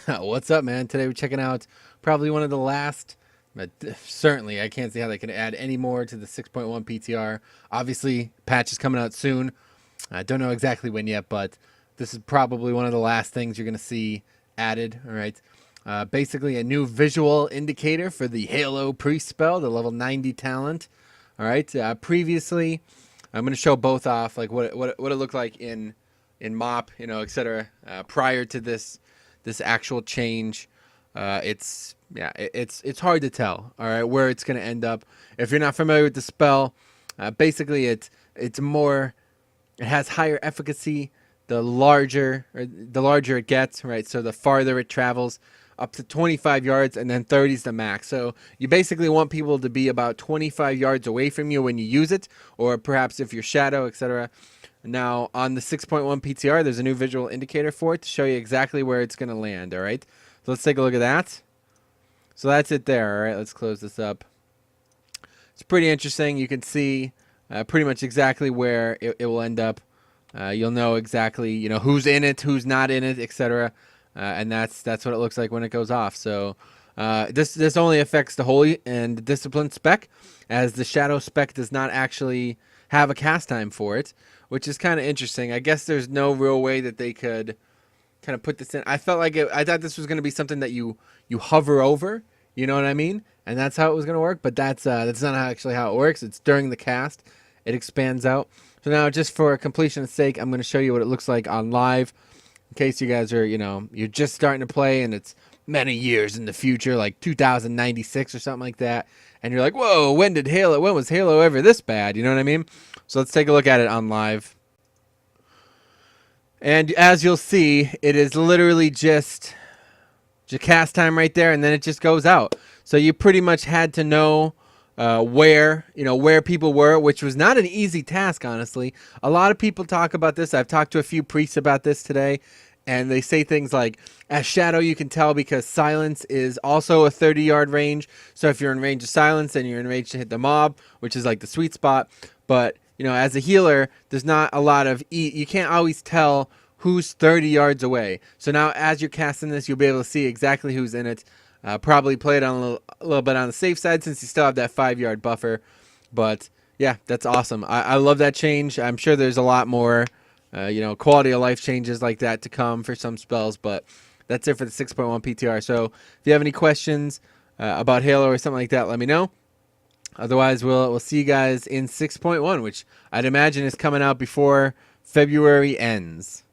What's up, man? Today we're checking out probably one of the last, but certainly I can't see how they can add any more to the 6.1 PTR. Obviously, patch is coming out soon. I don't know exactly when yet, but this is probably one of the last things you're going to see added. All right. Basically, a new visual indicator for the Halo pre-spell, the level 90 talent. All right. Previously, I'm going to show both off, like what it looked like in MOP, etc. Prior to this actual change. It's hard to tell, all right, where it's going to end up. If you're not familiar with the spell, basically it has higher efficacy the larger it gets, right? So the farther it travels, up to 25 yards, and then 30 is the max. So you basically want people to be about 25 yards away from you when you use it, or perhaps if you're shadow, etc. Now, on the 6.1 PTR, there's a new visual indicator for it to show you exactly where it's going to land, all right? So let's take a look at that. So that's it there, all right? Let's close this up. It's pretty interesting. You can see pretty much exactly where it will end up. You'll know exactly, who's in it, who's not in it, etc. And that's what it looks like when it goes off. So this only affects the Holy and Discipline spec, as the Shadow spec does not actually have a cast time for it, which is kind of interesting. I guess there's no real way that they could kind of put this in. I thought this was going to be something that you hover over, you know what I mean? And that's how it was going to work, but that's not actually how it works. It's during the cast. It expands out. So now, just for completion's sake, I'm going to show you what it looks like on live, in case you guys are, you're just starting to play and it's many years in the future, like 2096 or something like that, and you're like, whoa, when was Halo ever this bad? You know what I mean? So let's take a look at it on live. And as you'll see, it is literally just cast time right there, and then it just goes out. So you pretty much had to know where people were, which was not an easy task, honestly. A lot of people talk about this. I've talked to a few priests about this today, and they say things like, as Shadow, you can tell because silence is also a 30-yard range. So if you're in range of silence, then you're in range to hit the mob, which is like the sweet spot. But as a healer, there's not a lot of you can't always tell who's 30 yards away. So now as you're casting this, you'll be able to see exactly who's in it. Probably play it on a little bit on the safe side since you still have that 5-yard buffer. But yeah, that's awesome. I love that change. I'm sure there's a lot more quality of life changes like that to come for some spells, but that's it for the 6.1 PTR. So if you have any questions about Halo or something like that, let me know. Otherwise, we'll see you guys in 6.1, which I'd imagine is coming out before February ends.